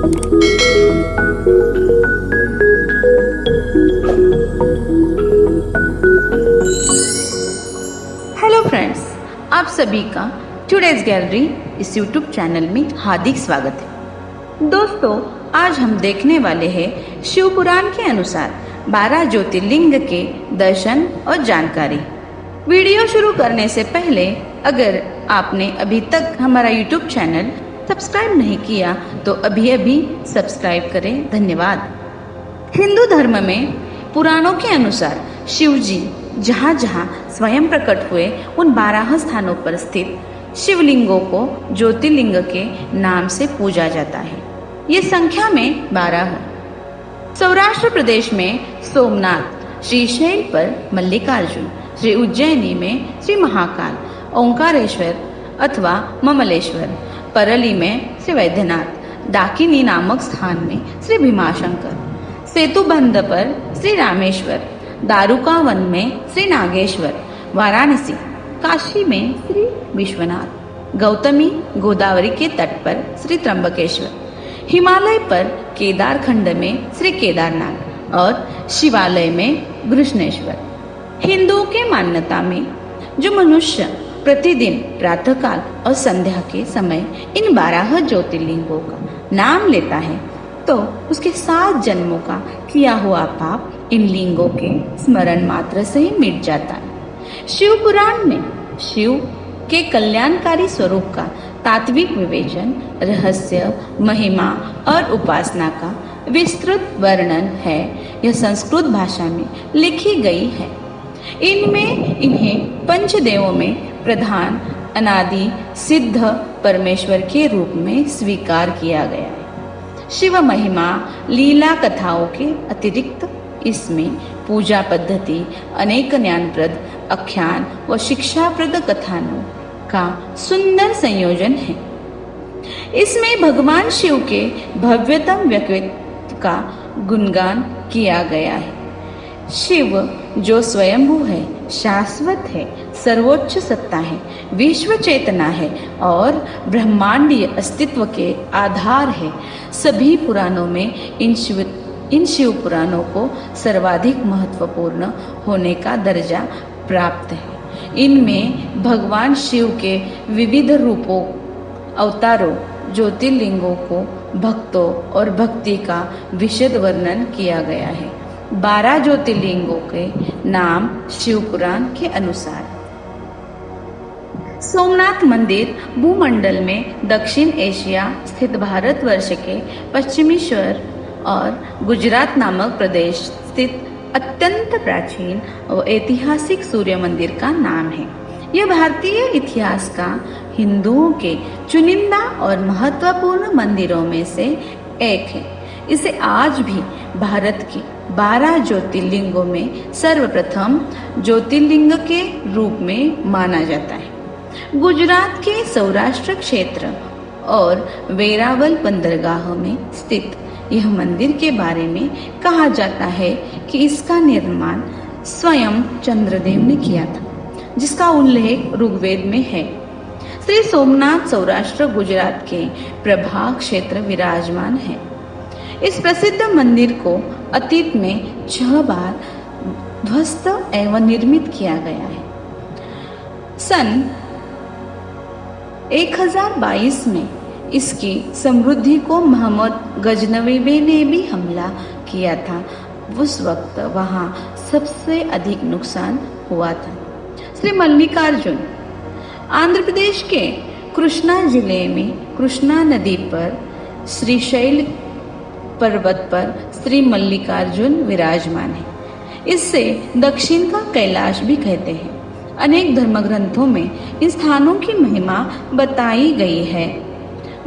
Hello friends, आप सभी का टुडेज गैलरी इस यूट्यूब चैनल में हार्दिक स्वागत है। दोस्तों, आज हम देखने वाले हैं शिव पुराण के अनुसार 12 ज्योतिर्लिंग के दर्शन और जानकारी। वीडियो शुरू करने से पहले अगर आपने अभी तक हमारा यूट्यूब चैनल सब्सक्राइब नहीं किया तो अभी सब्सक्राइब करें। धन्यवाद। हिंदू धर्म में पुराणों के अनुसार शिव जी जहाँ जहाँ स्वयं प्रकट हुए उन 12 स्थानों पर स्थित शिवलिंगों को ज्योतिर्लिंग के नाम से पूजा जाता है। ये संख्या में 12 है। सौराष्ट्र प्रदेश में सोमनाथ, श्रीशैल पर मल्लिकार्जुन, श्री उज्जैनी में श्री महाकाल, ओंकारेश्वर अथवा ममलेश्वर, परली में श्री वैद्यनाथ, डाकिनी नामक स्थान में श्री भीमाशंकर, सेतुबंध पर श्री रामेश्वर, दारुकावन में श्री नागेश्वर, वाराणसी, काशी में श्री विश्वनाथ, गौतमी गोदावरी के तट पर श्री त्र्यंबकेश्वर, हिमालय पर केदारखंड में श्री केदारनाथ और शिवालय में घृष्णेश्वर। हिंदुओं के मान्यता में जो मनुष्य प्रतिदिन प्रातःकाल और संध्या के समय इन 12 ज्योतिर्लिंगों का नाम लेता है तो उसके 7 जन्मों का किया हुआ पाप इन लिंगों के स्मरण मात्र से ही मिट जाता है। शिव पुराण में शिव के कल्याणकारी स्वरूप का तात्विक विवेचन, रहस्य, महिमा और उपासना का विस्तृत वर्णन है। यह संस्कृत भाषा में लिखी गई है। इनमें इन्हें पंचदेवों में प्रधान अनादि सिद्ध परमेश्वर के रूप में स्वीकार किया गया है। शिव महिमा लीला कथाओं के अतिरिक्त इसमें पूजा पद्धति, अनेक ज्ञानप्रद आख्यान व शिक्षाप्रद कथानों का सुंदर संयोजन है। इसमें भगवान शिव के भव्यतम व्यक्तित्व का गुणगान किया गया है। शिव जो स्वयंभू है, शाश्वत है, सर्वोच्च सत्ता है, विश्व चेतना है और ब्रह्मांडीय अस्तित्व के आधार है। सभी पुराणों में इन शिव पुराणों को सर्वाधिक महत्वपूर्ण होने का दर्जा प्राप्त है। इनमें भगवान शिव के विविध रूपों, अवतारों, ज्योतिर्लिंगों को भक्तों और भक्ति का विशद वर्णन किया गया है। 12 ज्योतिर्लिंगों के नाम शिव पुराण के अनुसार। सोमनाथ मंदिर भूमंडल में दक्षिण एशिया स्थित भारतवर्ष के पश्चिमी स्वर और गुजरात नामक प्रदेश स्थित अत्यंत प्राचीन और ऐतिहासिक सूर्य मंदिर का नाम है। यह भारतीय इतिहास का हिंदुओं के चुनिंदा और महत्वपूर्ण मंदिरों में से एक है। इसे आज भी भारत के 12 ज्योतिर्लिंगों में सर्वप्रथम ज्योतिर्लिंग के रूप में माना जाता है। गुजरात के सौराष्ट्र क्षेत्र और वेरावल बंदरगाह में स्थित यह मंदिर के बारे में कहा जाता है कि इसका निर्माण स्वयं चंद्रदेव ने किया था, जिसका उल्लेख ऋग्वेद में है। श्री सोमनाथ सौराष्ट्र गुजरात के प्रभाग क्षेत्र विराजमान है। इस प्रसिद्ध मंदिर को अतीत में 6 बार ध्वस्त एवं निर्मित किया गया है। सन 1022 में इसकी समृद्धि को मोहम्मद गजनवी ने भी हमला किया था। उस वक्त वहां सबसे अधिक नुकसान हुआ था। श्री मल्लिकार्जुन आंध्र प्रदेश के कृष्णा जिले में कृष्णा नदी पर श्रीशैल पर्वत पर श्री मल्लिकार्जुन विराजमान है। इससे दक्षिण का कैलाश भी कहते हैं। अनेक धर्म ग्रंथों में इन स्थानों की महिमा बताई गई है।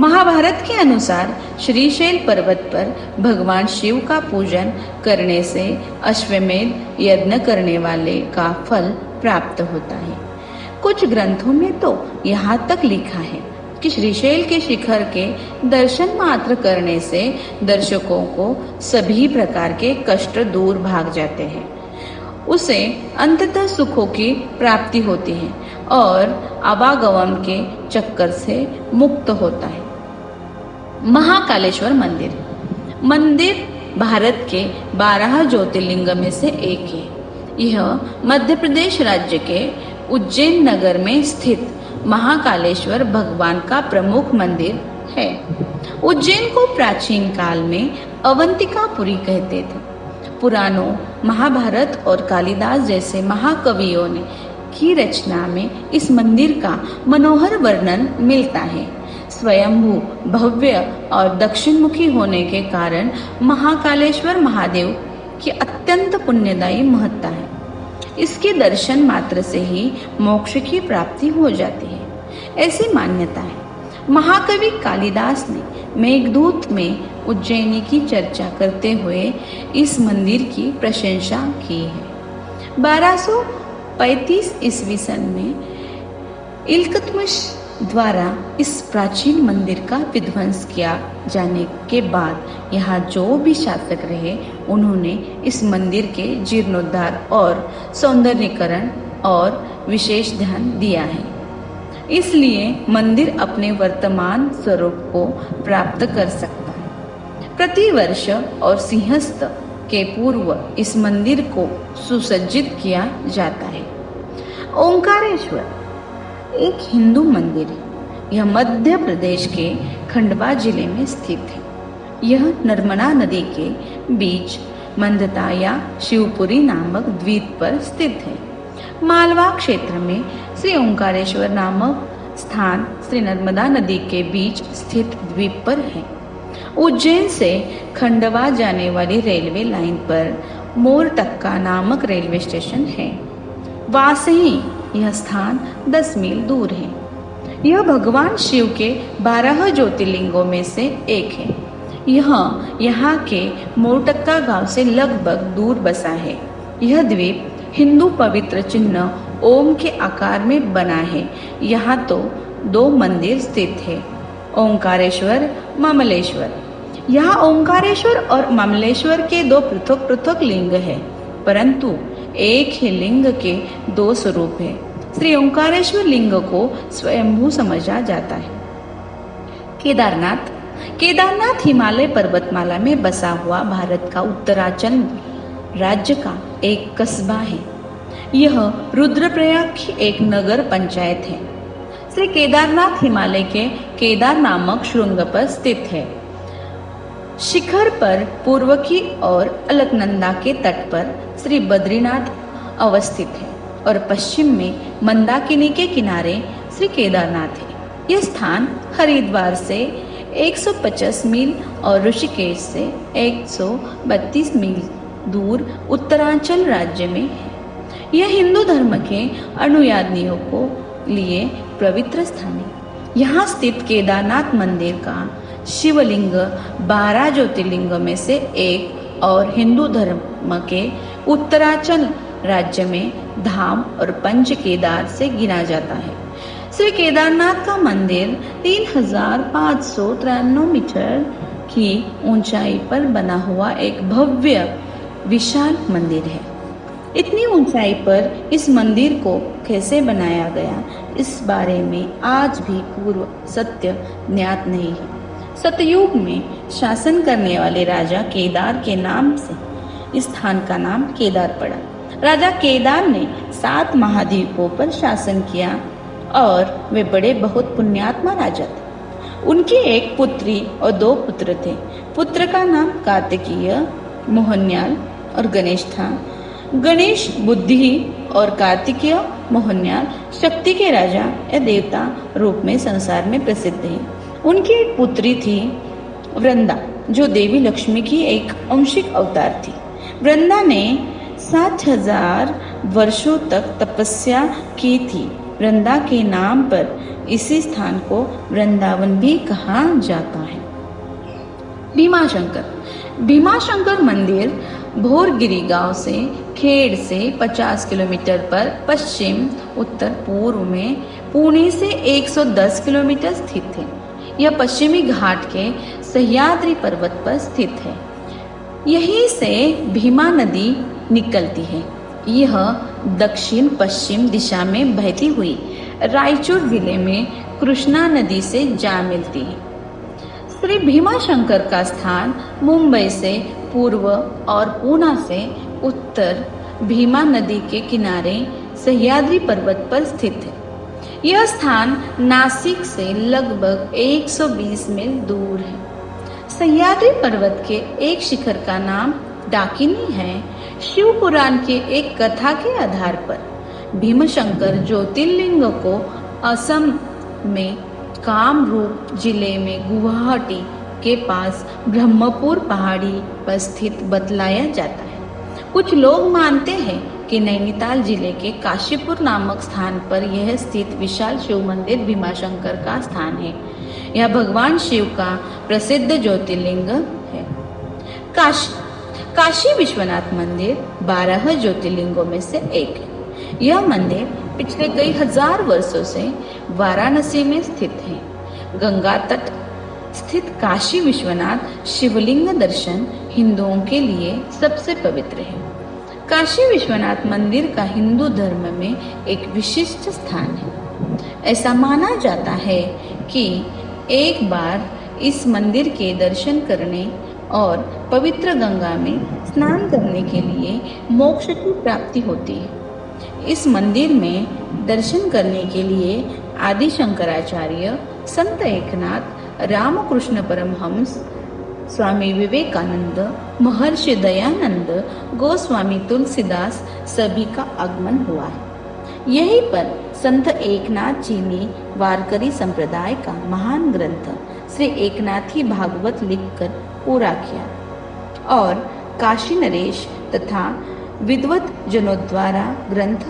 महाभारत के अनुसार श्रीशैल पर्वत पर भगवान शिव का पूजन करने से अश्वमेध यज्ञ करने वाले का फल प्राप्त होता है। कुछ ग्रंथों में तो यहाँ तक लिखा है कि श्रीशैल के शिखर के दर्शन मात्र करने से दर्शकों को सभी प्रकार के कष्ट दूर भाग जाते हैं। उसे अंततः सुखों की प्राप्ति होती है और आवागमन के चक्कर से मुक्त होता है। महाकालेश्वर मंदिर। मंदिर भारत के 12 ज्योतिर्लिंग में से एक है। यह मध्य प्रदेश राज्य के उज्जैन नगर में स्थित महाकालेश्वर भगवान का प्रमुख मंदिर है। उज्जैन को प्राचीन काल में अवंतिकापुरी कहते थे। पुराणों, महाभारत और कालिदास जैसे महाकवियों ने की रचना में इस मंदिर का मनोहर वर्णन मिलता है। स्वयंभू, भव्य और दक्षिणमुखी होने के कारण महाकालेश्वर महादेव की अत्यंत पुण्यदायी महत्ता है। इसके दर्शन मात्र से ही मोक्ष की प्राप्ति हो जाती है, ऐसी मान्यता है। महाकवि कालिदास ने मेघदूत में उज्जैनी की चर्चा करते हुए इस मंदिर की प्रशंसा की है। 1235 ईस्वी सन में इल्तुतमिश द्वारा इस प्राचीन मंदिर का विध्वंस किया जाने के बाद यहाँ जो भी शासक रहे, उन्होंने इस मंदिर के जीर्णोद्धार और सौंदर्यीकरण और विशेष ध्यान दिया है। इसलिए मंदिर अपने वर्तमान स्वरूप को प्राप्त कर सकता है। प्रतिवर्ष और सिंहस्थ के पूर्व इस मंदिर को सुसज्जित किया जाता है। ओंकारेश्वर एक हिंदू मंदिर है। यह मध्य प्रदेश के खंडवा जिले में स्थित है। यह नर्मदा नदी के बीच मंदता या शिवपुरी नामक द्वीप पर स्थित है। मालवा क्षेत्र में श्री ओंकारेश्वर नामक स्थान श्री नर्मदा नदी के बीच स्थित द्वीप पर है। उज्जैन से खंडवा जाने वाली रेलवे लाइन पर मोरटक्का नामक रेलवे स्टेशन है। वासही यह स्थान 10 मील दूर है। यह भगवान शिव के 12 ज्योतिर्लिंगों में से एक है। यह यहाँ के मोरटक्का गांव से लगभग दूर बसा है। यह द्वीप हिंदू पवित्र चिन्ह ओम के आकार में बना है। यहाँ तो 2 मंदिर स्थित है, ओंकारेश्वर, ममलेश्वर। यहाँ ओंकारेश्वर और ममलेश्वर के 2 पृथक पृथक लिंग है, परंतु एक ही लिंग के 2 स्वरूप है। श्री ओंकारेश्वर लिंग को स्वयंभू समझा जाता है। केदारनाथ केदारनाथ हिमालय पर्वतमाला में बसा हुआ भारत का उत्तरांचल राज्य का एक कस्बा है। यह रुद्रप्रयाग की एक नगर पंचायत है। श्री केदारनाथ हिमालय के केदार नामक शृंग पर स्थित है। शिखर पर पूर्व की ओर अलकनंदा के तट पर श्री बद्रीनाथ अवस्थित है और पश्चिम में मंदाकिनी के किनारे श्री केदारनाथ है। यह स्थान हरिद्वार से 150 मील और ऋषिकेश से 132 मील दूर उत्तरांचल राज्य में है। यह हिंदू धर्म के अनुयायियों को लिए पवित्र स्थान है। यहाँ स्थित केदारनाथ मंदिर का शिवलिंग 12 ज्योतिर्लिंग में से एक और हिंदू धर्म के उत्तरांचल राज्य में धाम और पंच केदार से गिना जाता है। श्री केदारनाथ का मंदिर 3593 मीटर की ऊंचाई पर बना हुआ एक भव्य विशाल मंदिर है। इतनी ऊंचाई पर इस मंदिर को कैसे बनाया गया, इस बारे में आज भी पूर्ण सत्य ज्ञात नहीं है। सतयुग में शासन करने वाले राजा केदार के नाम से इस स्थान का नाम केदार पड़ा। राजा केदार ने 7 महाद्वीपों पर शासन किया और वे बड़े बहुत पुण्यात्मा राजा थे। उनकी एक पुत्री और 2 पुत्र थे। पुत्र का नाम कार्तिकेय, मोहनयाल और गणेश था। गणेश बुद्धि और कार्तिकेय मोहनयाल शक्ति के राजा या देवता रूप में संसार में प्रसिद्ध है। उनकी एक पुत्री थी वृंदा, जो देवी लक्ष्मी की एक अंशिक अवतार थी। वृंदा ने 7000 वर्षों तक तपस्या की थी। वृंदा के नाम पर इसी स्थान को वृंदावन भी कहा जाता है। भीमाशंकर मंदिर भोरगिरी गांव से खेड़ से 50 किलोमीटर पर पश्चिम उत्तर पूर्व में पुणे से 110 किलोमीटर स्थित है। यह पश्चिमी घाट के सह्याद्री पर्वत पर स्थित है। यहीं से भीमा नदी निकलती है। यह दक्षिण पश्चिम दिशा में बहती हुई रायचूर जिले में कृष्णा नदी से जा मिलती है। श्री भीमाशंकर का स्थान मुंबई से पूर्व और पूना से उत्तर भीमा नदी के किनारे सह्याद्री पर्वत पर स्थित है। यह स्थान नासिक से लगभग 120 मील दूर है। सह्याद्री पर्वत के एक शिखर का नाम डाकिनी है। शिव पुराण के एक कथा के आधार पर भीमशंकर ज्योतिर्लिंग को असम में कामरूप जिले में गुवाहाटी के पास ब्रह्मपुर पहाड़ी पर स्थित बतलाया जाता है। कुछ लोग मानते हैं कि नैनीताल जिले के काशीपुर नामक स्थान पर यह स्थित विशाल शिव मंदिर भीमाशंकर का स्थान है। यह भगवान शिव का प्रसिद्ध ज्योतिर्लिंग है। काशी विश्वनाथ मंदिर 12 ज्योतिर्लिंगों में से एक है। यह मंदिर पिछले कई हजार वर्षों से वाराणसी में स्थित है। गंगा तट स्थित काशी विश्वनाथ शिवलिंग दर्शन हिंदुओं के लिए सबसे पवित्र है। काशी विश्वनाथ मंदिर का हिंदू धर्म में एक विशिष्ट स्थान है। ऐसा माना जाता है कि एक बार इस मंदिर के दर्शन करने और पवित्र गंगा में स्नान करने के लिए मोक्ष की प्राप्ति होती है। इस मंदिर में दर्शन करने के लिए आदि शंकराचार्य, संत एकनाथ, रामकृष्ण परमहंस, स्वामी विवेकानंद, महर्षि दयानंद, गोस्वामी तुलसीदास सभी का आगमन हुआ है। यहीं पर संत एकनाथ जी ने वारकरी संप्रदाय का महान ग्रंथ श्री एकनाथी भागवत लिखकर पूरा किया और काशी नरेश तथा विद्वत जनों द्वारा ग्रंथ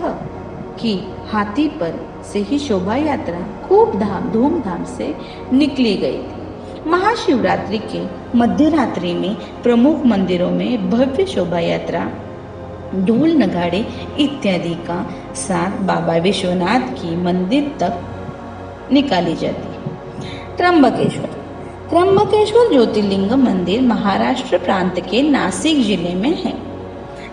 की हाथी पर से ही शोभा यात्रा खूब धूमधाम से निकली गई थी। महाशिवरात्रि के मध्य रात्रि में प्रमुख मंदिरों में भव्य शोभा यात्रा ढोल नगाड़े इत्यादि का साथ बाबा विश्वनाथ की मंदिर तक निकाली जाती है। त्र्यंबकेश्वर ज्योतिर्लिंग मंदिर महाराष्ट्र प्रांत के नासिक जिले में है।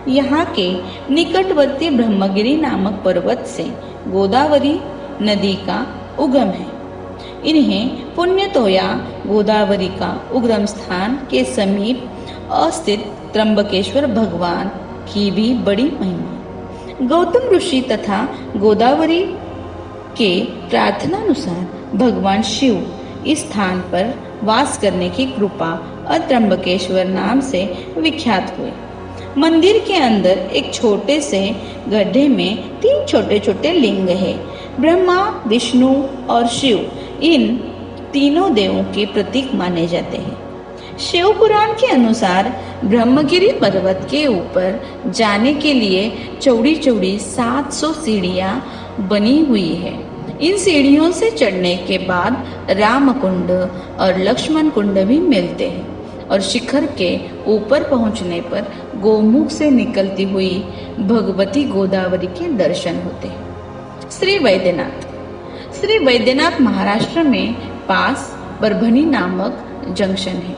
यहाँ के निकटवर्ती ब्रह्मगिरी नामक पर्वत से गोदावरी नदी का उगम है। इन्हें पुण्यतोया गोदावरी का उगम स्थान के समीप अवस्थित त्र्यंबकेश्वर भगवान की भी बड़ी महिमा। गौतम ऋषि तथा गोदावरी के प्रार्थनानुसार भगवान शिव इस स्थान पर वास करने की कृपा और त्र्यंबकेश्वर नाम से विख्यात हुए। मंदिर के अंदर एक छोटे से गड्ढे में 3 छोटे छोटे लिंग है। ब्रह्मा, विष्णु और शिव इन तीनों देवों के प्रतीक माने जाते हैं। शिव पुराण के अनुसार ब्रह्मगिरी पर्वत के ऊपर जाने के लिए चौड़ी चौड़ी 700 सीढ़ियां बनी हुई है। इन सीढ़ियों से चढ़ने के बाद राम कुंड और लक्ष्मण कुंड भी मिलते हैं और शिखर के ऊपर पहुंचने पर गोमुख से निकलती हुई भगवती गोदावरी के दर्शन होते हैं। श्री वैद्यनाथ महाराष्ट्र में पास परभणी नामक जंक्शन है।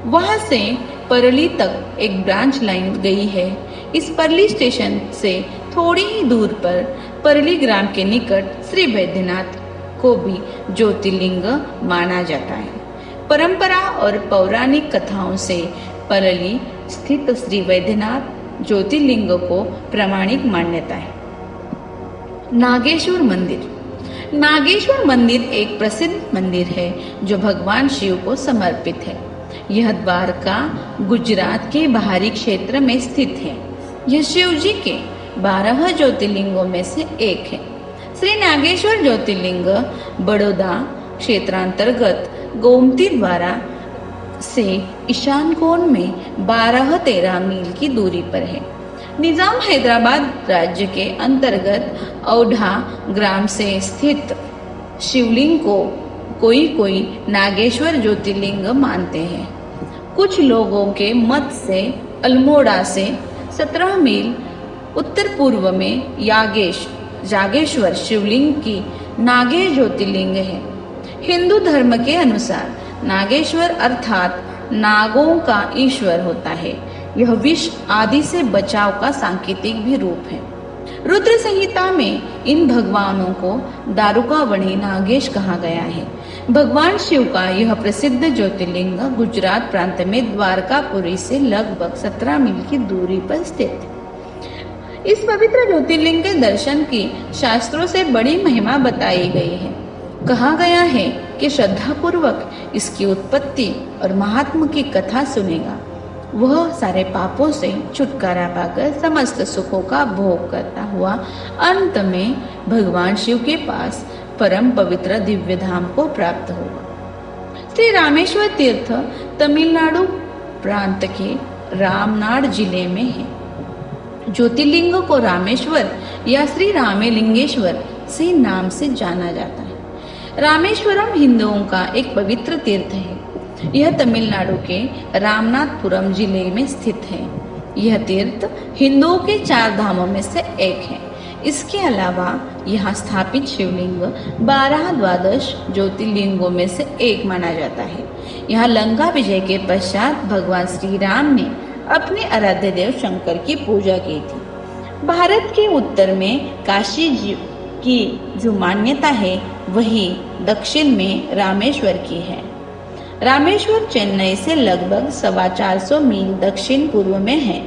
वहां से परली तक एक ब्रांच लाइन गई है। इस परली स्टेशन से थोड़ी ही दूर पर परली ग्राम के निकट श्री वैद्यनाथ को भी ज्योतिर्लिंग माना जाता है। परंपरा और पौराणिक कथाओं से परली स्थित श्री वैद्यनाथ ज्योतिर्लिंग को प्रामाणिक मान्यता है। नागेश्वर मंदिर एक प्रसिद्ध मंदिर है जो भगवान शिव को समर्पित है। यह द्वारका गुजरात के बाहरी क्षेत्र में स्थित है। यह शिव जी के 12 ज्योतिर्लिंगों में से एक है। श्री नागेश्वर ज्योतिर्लिंग बड़ौदा क्षेत्रांतर्गत गोमती द्वारा से ईशान कोण में 12-13 मील की दूरी पर है। निजाम हैदराबाद राज्य के अंतर्गत औढ़ा ग्राम से स्थित शिवलिंग को कोई नागेश्वर ज्योतिर्लिंग मानते हैं। कुछ लोगों के मत से अल्मोड़ा से 17 मील उत्तर पूर्व में जागेश्वर शिवलिंग की नागेश ज्योतिर्लिंग है। हिंदू धर्म के अनुसार नागेश्वर अर्थात नागों का ईश्वर होता है। यह विष आदि से बचाव का सांकेतिक भी रूप है। रुद्र संहिता में इन भगवानों को दारुकावणी नागेश कहा गया है। भगवान शिव का यह प्रसिद्ध ज्योतिर्लिंग गुजरात प्रांत में द्वारकापुरी से लगभग 17 मील की दूरी पर स्थित है। इस पवित्र ज्योतिर्लिंग के दर्शन की शास्त्रों से बड़ी महिमा बताई गई है। कहा गया है कि श्रद्धापूर्वक इसकी उत्पत्ति और महात्म की कथा सुनेगा, वह सारे पापों से छुटकारा पाकर समस्त सुखों का भोग करता हुआ अंत में भगवान शिव के पास परम पवित्र दिव्य धाम को प्राप्त होगा। श्री रामेश्वर तीर्थ तमिलनाडु प्रांत के रामनाड जिले में है। ज्योतिर्लिंग को रामेश्वर या श्री रामेलिंगेश्वर से नाम से जाना जाता है। रामेश्वरम हिंदुओं का एक पवित्र तीर्थ है। यह तमिलनाडु के रामनाथपुरम जिले में स्थित है। यह तीर्थ हिंदुओं के 4 धामों में से एक है। इसके अलावा यहाँ स्थापित शिवलिंग 12 ज्योतिर्लिंगों में से एक माना जाता है। यहाँ लंका विजय के पश्चात भगवान श्री राम ने अपने आराध्य देव शंकर की पूजा की थी। भारत के उत्तर में काशी की जो मान्यता है वही दक्षिण में रामेश्वर की है। रामेश्वर चेन्नई से लगभग 425 मील दक्षिण पूर्व में है।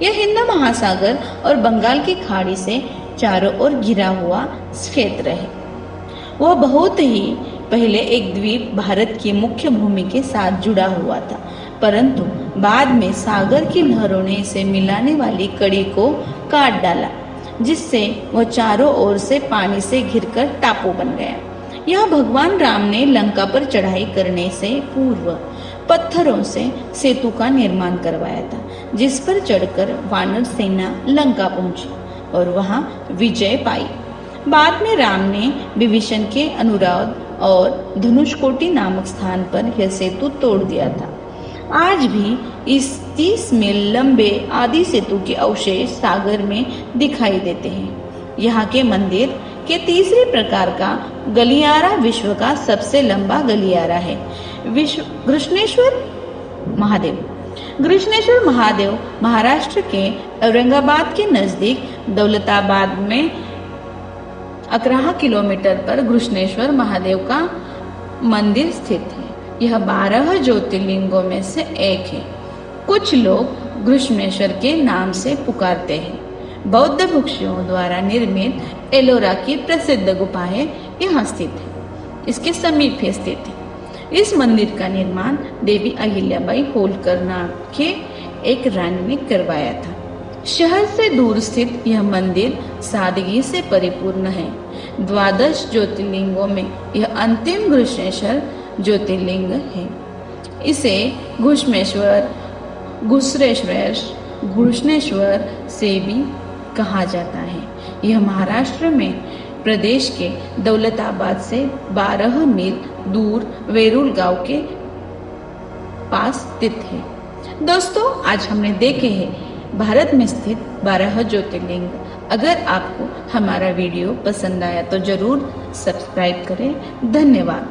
यह हिंद महासागर और बंगाल की खाड़ी से चारों ओर घिरा हुआ क्षेत्र है। वह बहुत ही पहले एक द्वीप भारत की मुख्य भूमि के साथ जुड़ा हुआ था, परंतु बाद में सागर की लहरों ने इसे मिलाने वाली कड़ी को काट डाला, जिससे वह चारों ओर से पानी से घिरकर टापू बन गया। यह भगवान राम ने लंका पर चढ़ाई करने से पूर्व पत्थरों से सेतु का निर्माण करवाया था, जिस पर चढ़कर वानर सेना लंका पहुंची और वहां विजय पाई। बाद में राम ने विभीषण के अनुरोध और धनुषकोटि नामक स्थान पर यह सेतु तोड़ दिया था। आज भी इस 30 मील लंबे आदि सेतु के अवशेष सागर में दिखाई देते हैं। यहाँ के मंदिर के तीसरे प्रकार का गलियारा विश्व का सबसे लंबा गलियारा है। कृष्णेश्वर महादेव कृष्णेश्वर महादेव महाराष्ट्र के औरंगाबाद के नजदीक दौलताबाद में 11 किलोमीटर पर कृष्णेश्वर महादेव का मंदिर स्थित है। यह 12 ज्योतिर्लिंगों में से एक है। कुछ लोग कृष्णेश्वर के नाम से पुकारते हैं। बौद्ध भिक्षुओं द्वारा निर्मित एलोरा की प्रसिद्ध गुफाएं यहाँ स्थित है। इसके समीप ही स्थित है। इस मंदिर का निर्माण देवी अहिल्याबाई होलकर नाम के एक रानी ने करवाया था। शहर से दूर स्थित यह मंदिर सादगी से परिपूर्ण है। 12 ज्योतिर्लिंगों में यह अंतिम घृष्णेश्वर ज्योतिर्लिंग है। इसे घुष्मेश्वर, घृष्णेश्वर से भी कहा जाता है। यह महाराष्ट्र में प्रदेश के दौलताबाद से 12 मील दूर वेरूल गांव के पास स्थित है। दोस्तों, आज हमने देखे हैं भारत में स्थित 12 ज्योतिर्लिंग। अगर आपको हमारा वीडियो पसंद आया तो जरूर सब्सक्राइब करें। धन्यवाद।